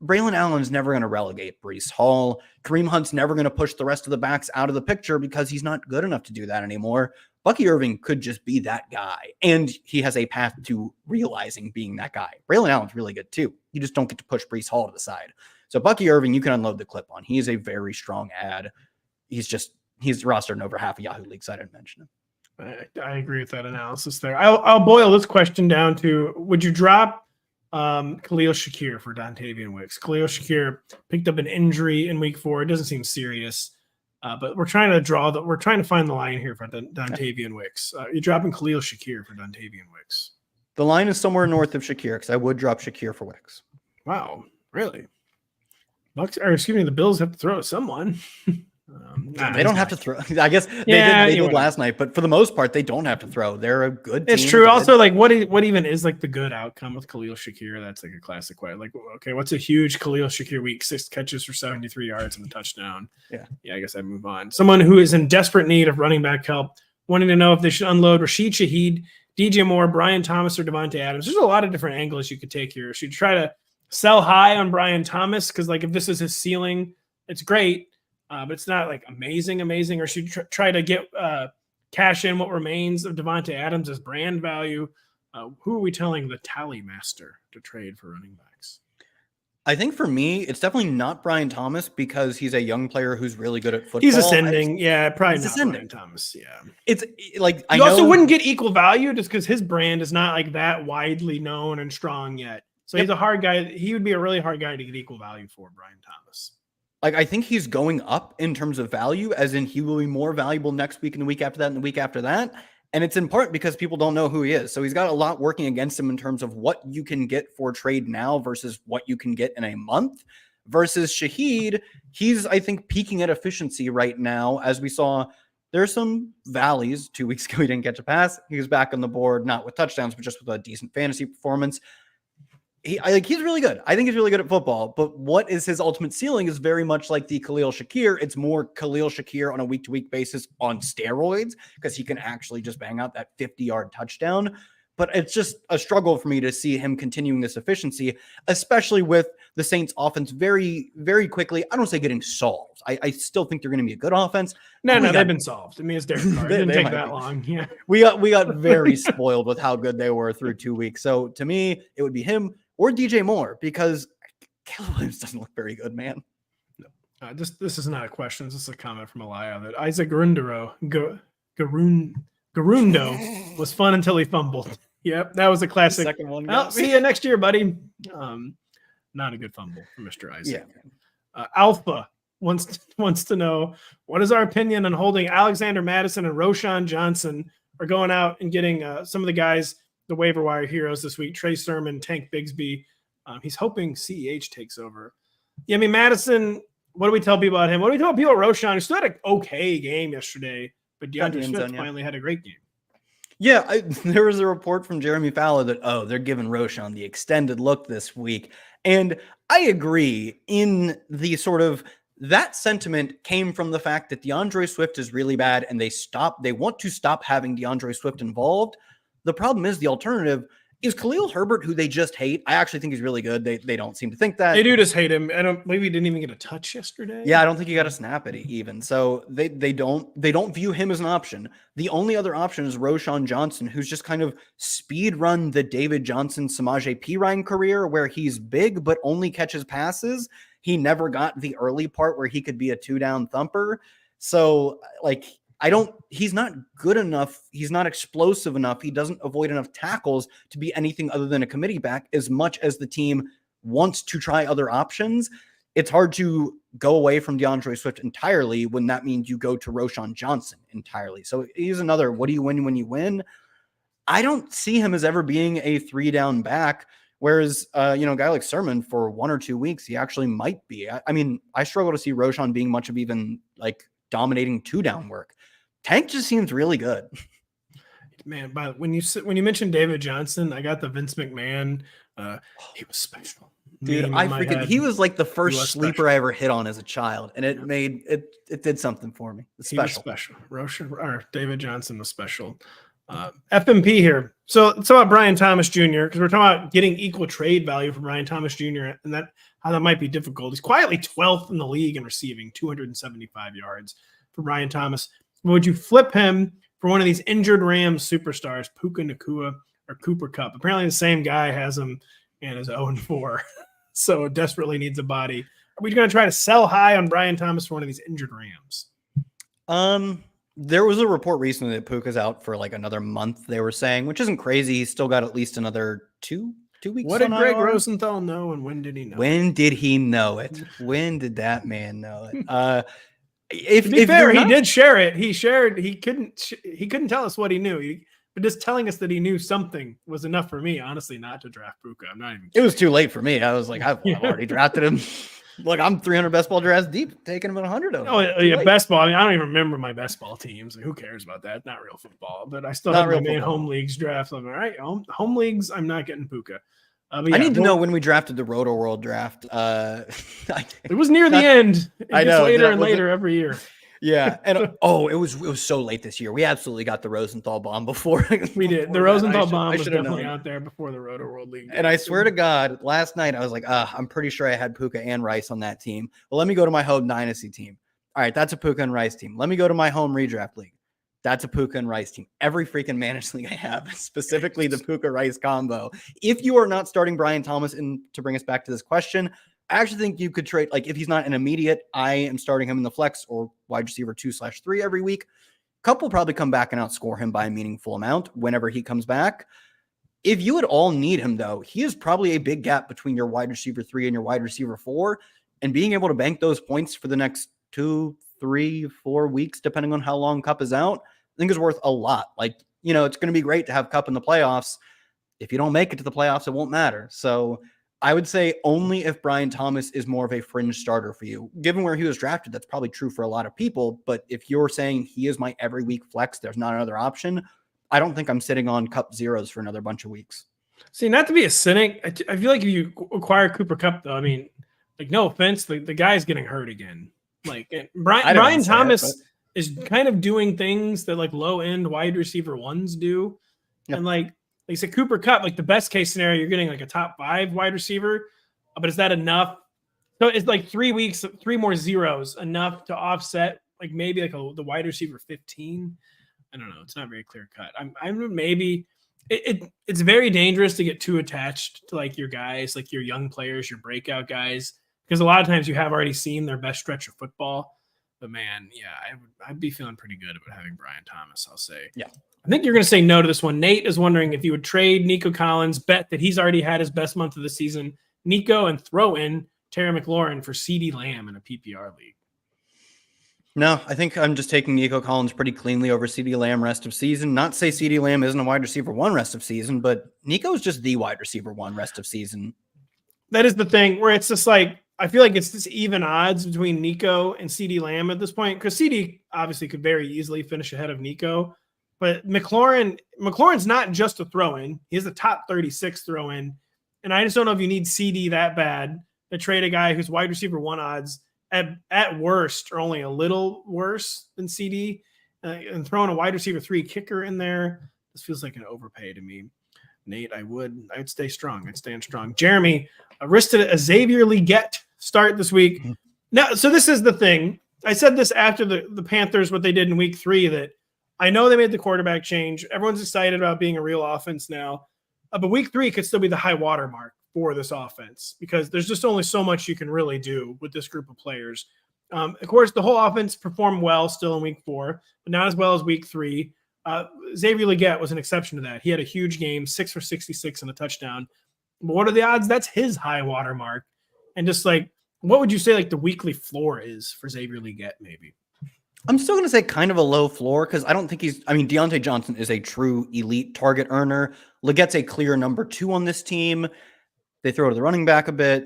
Braylon Allen's never going to relegate Breece Hall. Kareem Hunt's never going to push the rest of the backs out of the picture because he's not good enough to do that anymore. Bucky Irving could just be that guy, and he has a path to realizing being that guy. Braylon Allen's really good too. You just don't get to push Breece Hall to the side. So Bucky Irving, you can unload the clip on. He is a very strong ad. He's rostered in over half of Yahoo leagues. I didn't mention him. I agree with that analysis there. I'll boil this question down to: would you drop Khalil Shakir for Dontavian Wicks? Khalil Shakir picked up an injury in week 4. It doesn't seem serious, but we're trying to find the line here for Dontavian Wicks. You're dropping Khalil Shakir for Dontavian Wicks. The line is somewhere north of Shakir because I would drop Shakir for Wicks. Wow, really? The Bills have to throw at someone. They don't have to throw. I guess they did last night, but for the most part, they don't have to throw. They're a good team. It's true. Also, like, what even is like the good outcome with Khalil Shakir? That's like a classic way. Like, okay, what's a huge Khalil Shakir week? 6 catches for 73 yards and a touchdown. Yeah. I guess I'd move on. Someone who is in desperate need of running back help, wanting to know if they should unload Rashid Shaheed, DJ Moore, Brian Thomas, or Devontae Adams. There's a lot of different angles you could take here. Should you try to sell high on Brian Thomas? Because like if this is his ceiling, it's great. But it's not like amazing, or should you try to get cash in what remains of Devontae Adams as brand value? Who are we telling the tally master to trade for running backs? I think for me, it's definitely not Brian Thomas because he's a young player who's really good at football. He's ascending. Probably not Brian Thomas. Yeah. It's like you also wouldn't get equal value just because his brand is not like that widely known and strong yet. So he's a hard guy. He would be a really hard guy to get equal value for, Brian Thomas. Like, I think he's going up in terms of value, as in he will be more valuable next week and the week after that and the week after that. And it's in part because people don't know who he is. So he's got a lot working against him in terms of what you can get for trade now versus what you can get in a month. Versus Shaheed, he's, I think, peaking at efficiency right now. As we saw, there's some valleys. 2 weeks ago, he didn't catch a pass. He was back on the board, not with touchdowns, but just with a decent fantasy performance. He's really good. I think he's really good at football, but what is his ultimate ceiling is very much like the Khalil Shakir. It's more Khalil Shakir on a week-to-week basis on steroids because he can actually just bang out that 50-yard touchdown. But it's just a struggle for me to see him continuing this efficiency, especially with the Saints offense very, very quickly. I don't say getting solved. I still think they're going to be a good offense. No, they've been solved. I mean, it's Derek Carr. It didn't take that long. Yeah, we got very spoiled with how good they were through 2 weeks. So to me, it would be him or DJ Moore because Caleb Williams doesn't look very good, man. No, this is not a question. This is a comment from Elia that Isaac Garundo was fun until he fumbled. Yep, that was a classic. Second one. Well, see you next year, buddy. Not a good fumble for Mr. Isaac. Yeah. Alpha wants to know, what is our opinion on holding Alexander Madison and Roschon Johnson, or going out and getting some of the guys, the waiver wire heroes this week, Trey Sermon, Tank Bigsby. He's hoping CEH takes over. Yeah, I mean, Madison, what do we tell people about him? What do we tell people about Roschon? He still had an okay game yesterday, but DeAndre Smith finally had a great game. Yeah, there was a report from Jeremy Fowler that, they're giving Roschon the extended look this week. And I agree in the sort of that sentiment came from the fact that DeAndre Swift is really bad and they want to stop having DeAndre Swift involved. The problem is the alternative is Khalil Herbert, who they just hate. I actually think he's really good. They don't seem to think that. They do just hate him. I don't believe he didn't even get a touch yesterday. Yeah, I don't think he got a snap at it even. So they don't view him as an option. The only other option is Roschon Johnson, who's just kind of speed run the David Johnson Samaje Perine career, where he's big but only catches passes. He never got the early part where he could be a 2-down thumper. So he's not good enough. He's not explosive enough. He doesn't avoid enough tackles to be anything other than a committee back as much as the team wants to try other options. It's hard to go away from DeAndre Swift entirely when that means you go to Roschon Johnson entirely. So he's another, what do you win when you win? I don't see him as ever being a 3-down back. Whereas, a guy like Sermon for 1 or 2 weeks, he actually might be. I struggle to see Roschon being much of even like dominating 2-down work. Tank just seems really good. Man, but when you mentioned David Johnson, I got the Vince McMahon. He was special. Dude, he was like the first sleeper I ever hit on as a child, and it did something for me. It's special. He was special. David Johnson was special. FMP here. So it's about Brian Thomas Jr. because we're talking about getting equal trade value for Brian Thomas Jr. and how that might be difficult. He's quietly 12th in the league in receiving, 275 yards for Brian Thomas. Would you flip him for one of these injured Rams superstars, Puka Nacua or Cooper Kupp? Apparently the same guy has him and is 0-4, so desperately needs a body. Are we going to try to sell high on Brian Thomas for one of these injured Rams? There was a report recently that Puka's out for like another month, they were saying, which isn't crazy. He's still got at least another two weeks. What did Greg Rosenthal know, and when did he know? When did he know it? When did that man know it? To be fair, he did share it. He shared. He couldn't tell us what he knew. But just telling us that he knew something was enough for me, honestly, not to draft Puka. I'm not even. It was too late for me. I was like, I've already drafted him. Look, I'm 300 best ball drafts deep, taking him at 100 of them. Oh, yeah, best ball. I mean, I don't even remember my best ball teams. Like, who cares about that? Not real football. But I still have my main home leagues draft. I'm all right. Home leagues, I'm not getting Puka. I need to know when we drafted the Rotoworld draft. It was near the end. It gets later and later every year. Yeah, and it was so late this year. We absolutely got the Rosenthal bomb before. We did. The Rosenthal bomb was definitely out there before the Rotoworld League. And I swear to God, last night I was like, I'm pretty sure I had Puka and Rice on that team. Well, let me go to my home dynasty team. All right, that's a Puka and Rice team. Let me go to my home redraft league. That's a Puka and Rice team. Every freaking managed league I have, specifically the Puka Rice combo. If you are not starting Brian Thomas, and to bring us back to this question, I actually think you could trade, like if he's not an immediate, I am starting him in the flex or wide receiver 2/3 every week. Kupp will probably come back and outscore him by a meaningful amount whenever he comes back. If you at all need him, though, he is probably a big gap between your wide receiver 3 and your wide receiver 4. And being able to bank those points for the next 2, 3, 4 weeks, depending on how long Kupp is out, I think is worth a lot. Like, it's going to be great to have Kupp in the playoffs. If you don't make it to the playoffs, it won't matter. So I would say only if Brian Thomas is more of a fringe starter for you. Given where he was drafted, that's probably true for a lot of people. But if you're saying he is my every week flex, there's not another option, I don't think I'm sitting on Kupp zeros for another bunch of weeks. See, not to be a cynic, I feel like if you acquire Cooper Kupp, though, I mean, like, no offense, the guy's getting hurt again. Like, Brian Thomas is kind of doing things that like low-end wide receiver ones do. Yep. And like you said, Cooper Kupp, like the best case scenario, you're getting like a top 5 wide receiver, but is that enough? So it's like 3 weeks, 3 more zeros enough to offset like maybe like the wide receiver 15. I don't know. It's not very clear cut. I'm maybe it's very dangerous to get too attached to like your guys, like your young players, your breakout guys, because a lot of times you have already seen their best stretch of football. But man, yeah, I'd be feeling pretty good about having Brian Thomas, I'll say. Yeah. I think you're going to say no to this one. Nate is wondering if you would trade Nico Collins, bet that he's already had his best month of the season, Nico, and throw in Terry McLaurin for CeeDee Lamb in a PPR league. No, I think I'm just taking Nico Collins pretty cleanly over CeeDee Lamb rest of season. Not to say CeeDee Lamb isn't a wide receiver 1 rest of season, but Nico is just the wide receiver 1 rest of season. That is the thing where it's just like, I feel like it's just even odds between Nico and CeeDee Lamb at this point, because CeeDee obviously could very easily finish ahead of Nico. But McLaurin's not just a throw-in. He's the top 36 throw-in. And I just don't know if you need CeeDee that bad to trade a guy who's wide receiver 1 odds at worst are only a little worse than CeeDee. And throwing a wide receiver 3 kicker in there, this feels like an overpay to me. Nate, I'd stay strong. I'd stand strong. Jeremy, risted a Xavier Legette start this week. Now, so this is the thing. I said this after the Panthers, what they did in week 3, that I know they made the quarterback change. Everyone's excited about being a real offense now. But week 3 could still be the high water mark for this offense because there's just only so much you can really do with this group of players. Of course, the whole offense performed well still in week 4, but not as well as week 3. Xavier Legette was an exception to that. He had a huge game, 6 for 66 and a touchdown. But what are the odds? That's his high water mark. And just like what would you say like the weekly floor is for Xavier Legette, maybe? I'm still going to say kind of a low floor because I don't think Deontay Johnson is a true elite target earner. Legette's a clear number 2 on this team. They throw to the running back a bit,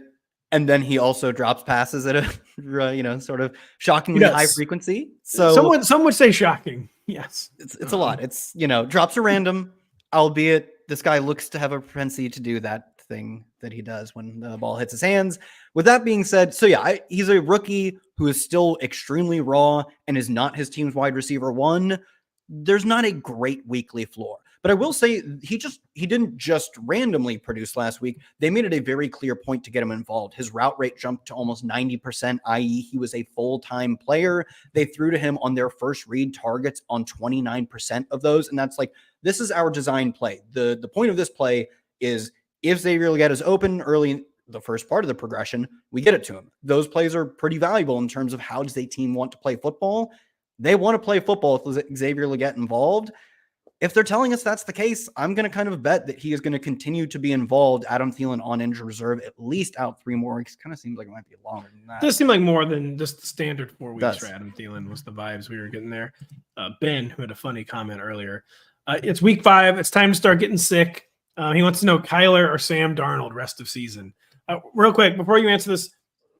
and then he also drops passes at a, sort of shockingly high frequency. So some would say shocking. Yes. It's a lot. It's, drops are random, albeit this guy looks to have a propensity to do that thing that he does when the ball hits his hands. With that being said, he's a rookie who is still extremely raw and is not his team's wide receiver 1. There's not a great weekly floor, but I will say he didn't just randomly produce last week. They made it a very clear point to get him involved. His route rate jumped to almost 90%, i.e. he was a full-time player. They threw to him on their first read targets on 29% of those. And that's this is our design play. The point of this play is if Xavier Legette is open early in the first part of the progression, we get it to him. Those plays are pretty valuable in terms of how does a team want to play football. They want to play football with Xavier Legette involved. If they're telling us that's the case, I'm going to kind of bet that he is going to continue to be involved. Adam Thielen on injured reserve, at least out 3 more weeks. Kind of seems like it might be longer than that. It does seem like more than just the standard 4 weeks for Adam Thielen was the vibes we were getting there. Ben, who had a funny comment earlier. It's week 5. It's time to start getting sick. He wants to know Kyler or Sam Darnold rest of season. Real quick, before you answer this,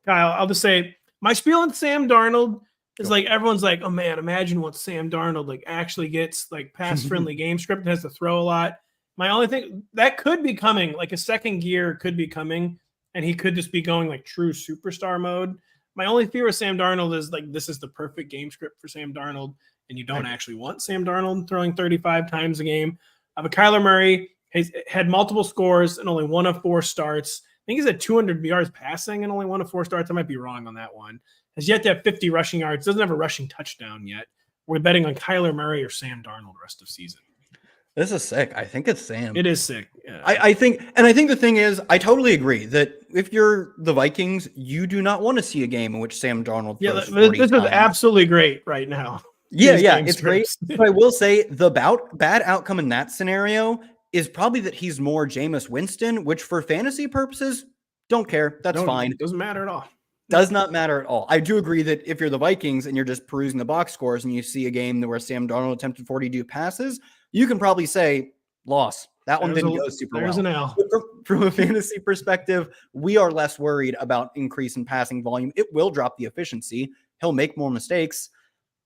Kyle, I'll just say my spiel on Sam Darnold is everyone's like, oh man, imagine what Sam Darnold actually gets pass-friendly game script and has to throw a lot. My only thing that could be coming, a second gear could be coming, and he could just be going true superstar mode. My only fear with Sam Darnold is this is the perfect game script for Sam Darnold, and you don't actually want Sam Darnold throwing 35 times a game. But Kyler Murray has had multiple scores and only 1 of 4 starts. I think he's at 200 yards passing and only 1 of 4 starts. I might be wrong on that one. Has yet to have 50 rushing yards. Doesn't have a rushing touchdown yet. We're betting on Kyler Murray or Sam Darnold rest of season. This is sick. I think it's Sam. It is sick. Yeah. I think the thing is, I totally agree that if you're the Vikings, you do not want to see a game in which Sam Darnold throws 40 this times. is absolutely great right now. Yeah, it's great. But I will say the bad outcome in that scenario is probably that he's more Jameis Winston, which for fantasy purposes, don't care. That's fine. It doesn't matter at all. Does not matter at all. I do agree that if you're the Vikings and you're just perusing the box scores and you see a game where Sam Darnold attempted 42 passes, you can probably say loss. That one didn't go super well. There's an L. From a fantasy perspective, we are less worried about increase in passing volume. It will drop the efficiency. He'll make more mistakes.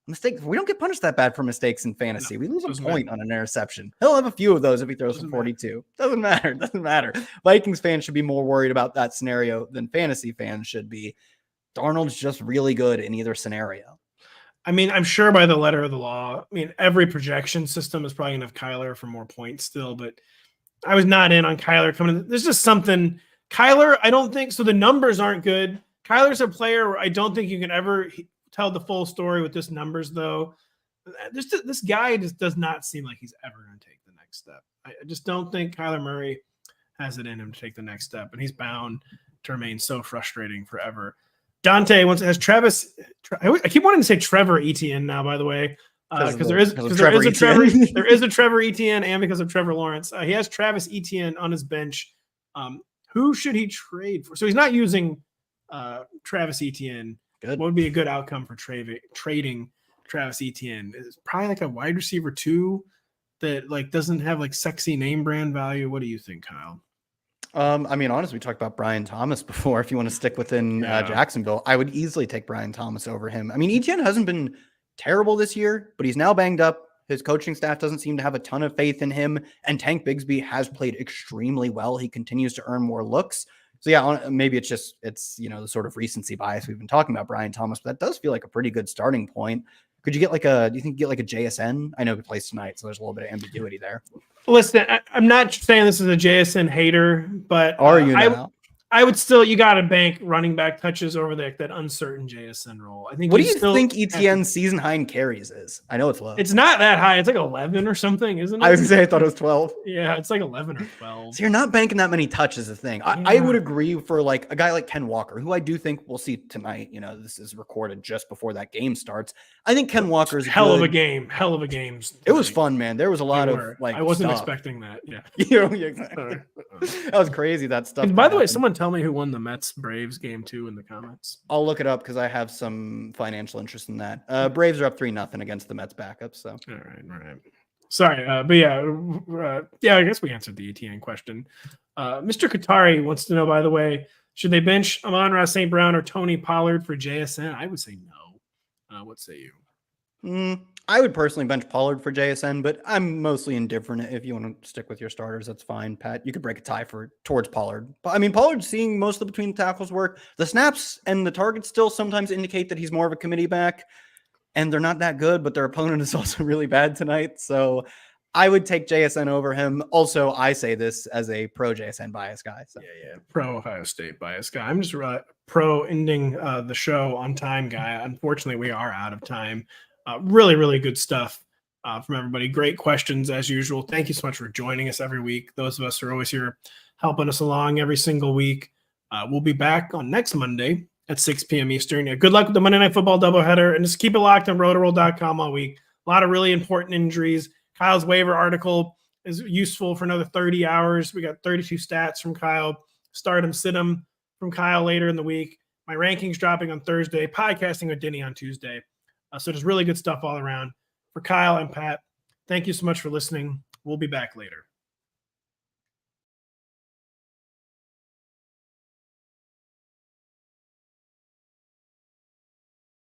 We don't get punished that bad for mistakes in fantasy. We lose a point on an interception. He'll have a few of those if he throws for 42. Doesn't matter. Vikings fans should be more worried about that scenario than fantasy fans should be. Darnold's just really good in either scenario. I mean, I'm sure by the letter of the law, every projection system is probably going to have Kyler for more points still, but I was not in on Kyler coming in. There's just something. Kyler, I don't think, so the numbers aren't good. Kyler's a player where I don't think you can ever tell the full story with just numbers, though. This guy just does not seem like he's ever going to take the next step. I just don't think Kyler Murray has it in him to take the next step, and he's bound to remain so frustrating forever. Dante has Travis. I keep wanting to say Trevor Etienne now, by the way, because there is a Trevor Etienne, and because of Trevor Lawrence. He has Travis Etienne on his bench. Who should he trade for? So he's not using Travis Etienne. Good. What would be a good outcome for trading Travis Etienne? It's probably a wide receiver 2 that doesn't have sexy name brand value. What do you think, Kyle? Honestly, we talked about Brian Thomas before. If you want to stick within Jacksonville, I would easily take Brian Thomas over him. Etienne hasn't been terrible this year, but he's now banged up. His coaching staff doesn't seem to have a ton of faith in him, and Tank Bigsby has played extremely well. He continues to earn more looks. So yeah, maybe it's the sort of recency bias we've been talking about Brian Thomas, but that does feel like a pretty good starting point. Could you get do you think you get a JSN? I know he plays tonight, so there's a little bit of ambiguity there. Listen, I'm not saying this is a JSN hater, but are you now? I would still, you got to bank running back touches over that uncertain JSN role. I think. What do you think Etienne's season high in carries is? I know it's low. It's not that high. It's 11 or something, isn't it? I was going to say I thought it was 12. Yeah, it's 11 or 12. So you're not banking that many touches. The thing I would agree for a guy like Ken Walker, who I do think we'll see tonight. This is recorded just before that game starts. I think Ken Walker is hell of a game. It was fun, man. There was a lot of I wasn't expecting that. Yeah, exactly. That was crazy. That stuff. And by the way, someone tell me who won the Mets Braves game 2 in the comments? I'll look it up because I have some financial interest in that. Braves are up 3-0 against the Mets backup. So all right. Sorry, but yeah, I guess we answered the ETN question. Mr. Qatari wants to know, by the way, should they bench Amon-Ra St. Brown or Tony Pollard for JSN? I would say no. What say you? I would personally bench Pollard for JSN, but I'm mostly indifferent. If you want to stick with your starters, that's fine. Pat, you could break a tie towards Pollard. But I mean, Pollard's seeing most of the between the tackles work. The snaps and the targets still sometimes indicate that he's more of a committee back, and they're not that good, but their opponent is also really bad tonight. So I would take JSN over him. Also, I say this as a pro JSN bias guy. So. Yeah. Pro Ohio State bias guy. I'm just pro ending the show on time guy. Unfortunately, we are out of time. Really, really good stuff from everybody. Great questions as usual. Thank you so much for joining us every week. Those of us who are always here helping us along every single week. We'll be back on next Monday at 6 p.m. Eastern. Good luck with the Monday Night Football doubleheader, and just keep it locked on Rotoworld.com all week. A lot of really important injuries. Kyle's waiver article is useful for another 30 hours. We got 32 stats from Kyle. Start him, sit him from Kyle later in the week. My rankings dropping on Thursday. Podcasting with Denny on Tuesday. So there's really good stuff all around. For Kyle and Pat, thank you so much for listening. We'll be back later.